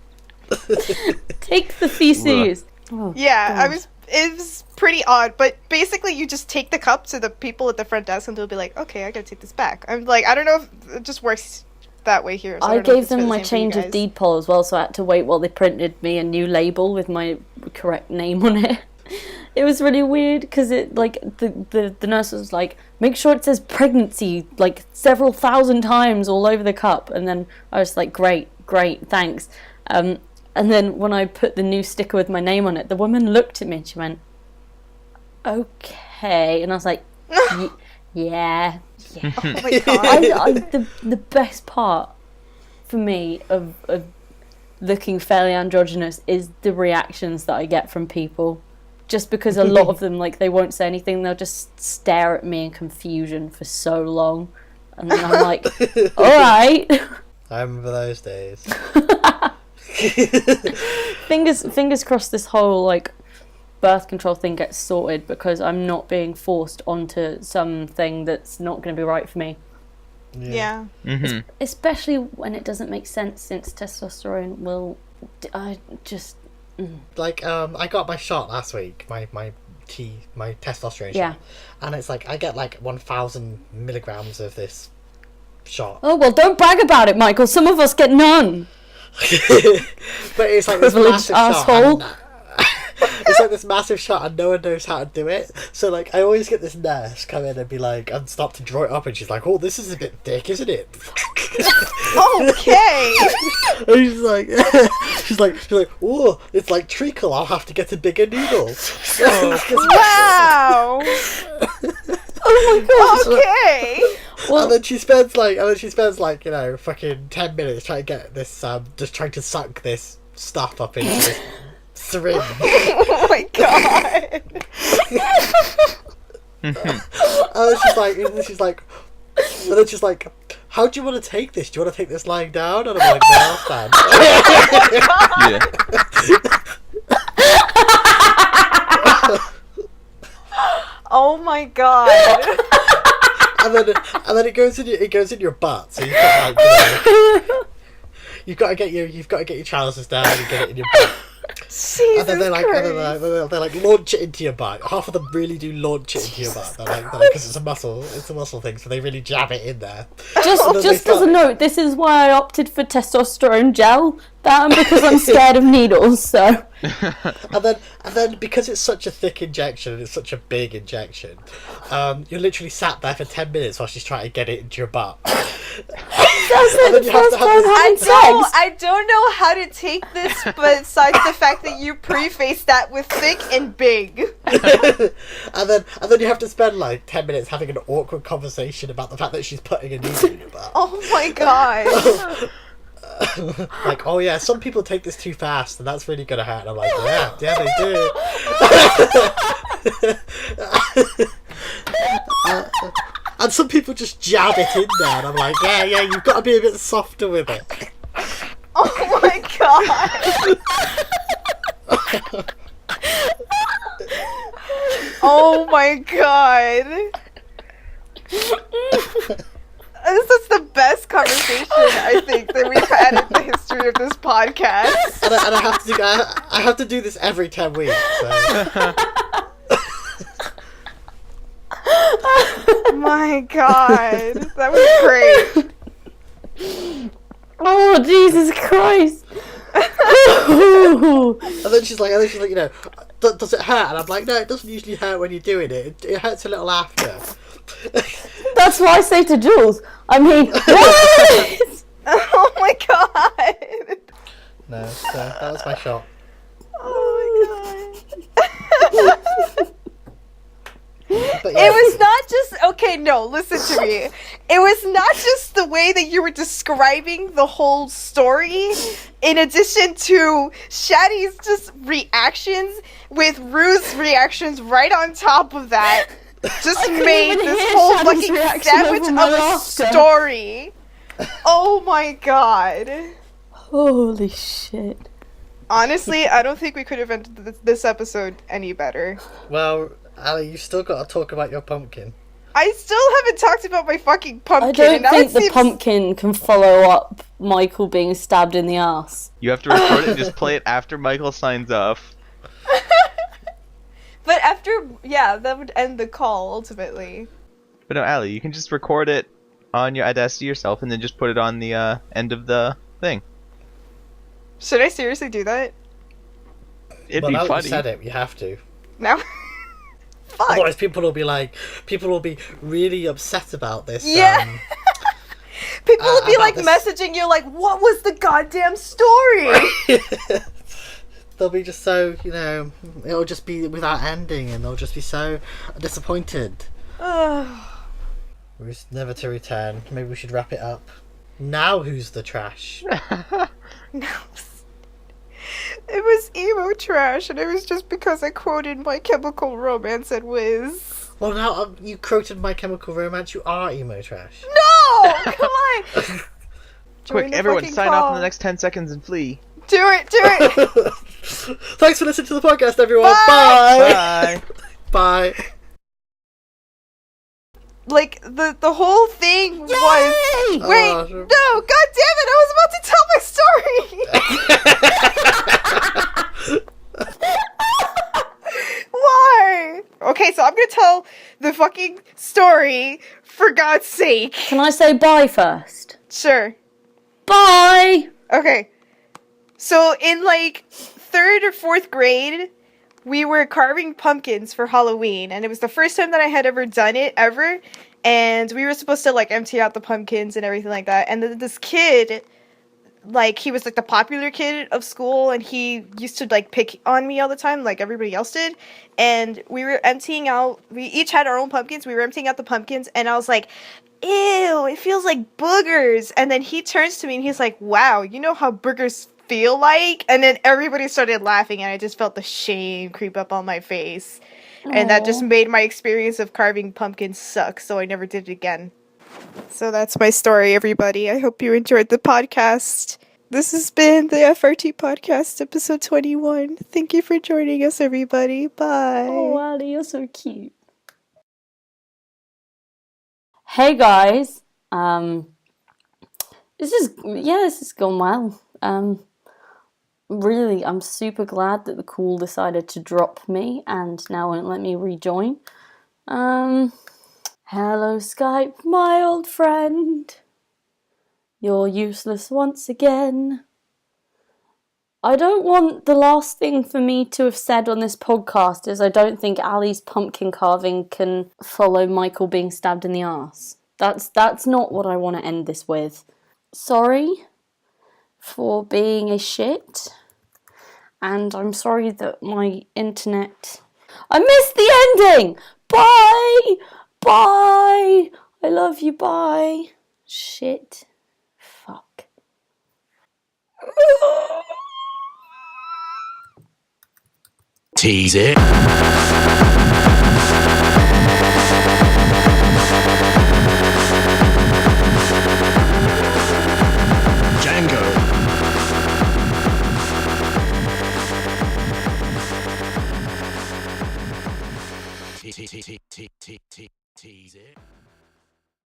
Take the feces. Oh, Yeah, God. It was pretty odd, but basically you just take the cup to the people at the front desk and they'll be like, "Okay, I gotta take this back." I'm like, I don't know if it just works that way here. So I don't know if gave it's for them the my same for you change of guys. deed poll as well, so I had to wait while they printed me a new label with my correct name on it. It was really weird because it like the nurse was like, make sure it says pregnancy like several thousand times all over the cup, and then I was like, great, thanks. And then when I put the new sticker with my name on it, the woman looked at me and she went, okay, and I was like, yeah. Oh my god. The best part for me of looking fairly androgynous is the reactions that I get from people. Just because a lot of them, like, they won't say anything, they'll just stare at me in confusion for so long. And then I'm like, alright. I remember those days. Fingers crossed this whole, like, birth control thing gets sorted because I'm not being forced onto something that's not going to be right for me. Yeah. Mm-hmm. Especially when it doesn't make sense, since testosterone will... I just... Like, I got my shot last week, my testosterone Yeah. shot, and it's like I get like 1,000 milligrams of this shot. Oh, well, don't brag about it, Michael. Some of us get none. But it's like this Privileged massive asshole. shot. It's like this massive shot, and no one knows how to do it. So like, I always get this nurse come in and be like, and start to draw it up, and she's like, "Oh, this is a bit thick, isn't it?" Okay. And she's like, "Oh, it's like treacle. I'll have to get a bigger needle." Wow. Oh my god. Okay. And then she spends like, you know, fucking 10 minutes trying to get this, just trying to suck this stuff up into this syringe. Oh my god. And then she's like, how do you want to take this? Do you want to take this lying down? And I'm like, no, I'll stand. Yeah. Oh my god. and then it goes in your butt. So you've got to get your trousers down and get it in your butt. Jesus And then they launch it into your butt. Half of them really do launch it into your butt. They're like, because it's a muscle thing, so they really jab it in there. Just as a note, this is why I opted for testosterone gel. That and because I'm scared of needles. So. and then because it's such a thick injection and it's such a big injection, you're literally sat there for 10 minutes while she's trying to get it into your butt. I don't know how to take this, besides the fact that you preface that with thick and big. and then you have to spend like 10 minutes having an awkward conversation about the fact that she's putting a needle in your butt. Oh my god. Like, oh yeah, some people take this too fast and that's really gonna hurt. And I'm like, yeah they do. And some people just jab it in there and I'm like, yeah, you've got to be a bit softer with it. Oh my god. Oh my god. This is the best conversation I think that we've had in the history of this podcast. And I have to do this every 10 weeks. So. My god, that was great. Oh Jesus Christ! And then she's like, you know, does it hurt? And I'm like, no, it doesn't usually hurt when you're doing it. It hurts a little after. That's what I say to Jules. I mean, what? Oh my god. No, so that was my shot. Oh my god. But yeah. It was not just okay. No, listen to me. It was not just the way that you were describing the whole story. In addition to Shaddy's just reactions with Rue's reactions right on top of that, just made this whole Shaddy's fucking reaction sandwich over of my a laughter. story. Oh my god. Holy shit! Honestly, I don't think we could have ended this episode any better. Well, Ali, you've still got to talk about your pumpkin. I still haven't talked about my fucking pumpkin. I don't and now think it the seems... pumpkin can follow up Michael being stabbed in the ass. You have to record it and just play it after Michael signs off. But after, yeah, that would end the call ultimately. But no, Ali, you can just record it on your Audacity yourself and then just put it on the end of the thing. Should I seriously do that? It'd Well, be now that funny. you said it, you have to. No. Fuck. Otherwise, people will be really upset about this. Yeah. People will be like this- messaging you like, what was the goddamn story? They'll be just so, you know, it'll just be without ending and they'll just be so disappointed. It's never to return. Maybe we should wrap it up. Now who's the trash? No. It was emo trash, and it was just because I quoted My Chemical Romance and Wiz. Well, now you quoted My Chemical Romance, you are emo trash. No! Come on! Join Quick, the everyone, fucking sign off in call. the next 10 seconds and flee. Do it! Thanks for listening to the podcast, everyone. Bye. Bye. Bye. Bye. Like, the whole thing was... Yay! Wait, Oh, no, god damn it, I was about to tell my story! Why? Okay, so I'm gonna tell the fucking story, for God's sake. Can I say bye first? Sure. Bye! Okay. So in like 3rd or 4th grade, we were carving pumpkins for Halloween, and it was the first time that I had ever done it, ever. And we were supposed to like empty out the pumpkins and everything like that. And then this kid, like, he was like the popular kid of school, and he used to like pick on me all the time, like everybody else did. And we were emptying out, we each had our own pumpkins, we were emptying out the pumpkins, and I was like, ew, it feels like boogers. And then he turns to me and he's like, wow, you know how boogers feel like? And then everybody started laughing, and I just felt the shame creep up on my face. And that just Aw. made my experience of carving pumpkins suck, so I never did it again. So that's my story, everybody. I hope you enjoyed the podcast. This has been the FRT Podcast, episode 21. Thank you for joining us, everybody. Bye. Oh, Ali, you're so cute. Hey guys, this is going well. Really, I'm super glad that the call decided to drop me and now won't let me rejoin. Hello Skype, my old friend. You're useless once again. I don't want the last thing for me to have said on this podcast is I don't think Ali's pumpkin carving can follow Michael being stabbed in the arse. That's not what I want to end this with. Sorry for being a shit. And I'm sorry that my internet... I missed the ending! Bye! Bye! I love you, bye. Shit. Fuck. Tease it. Django. Tease it.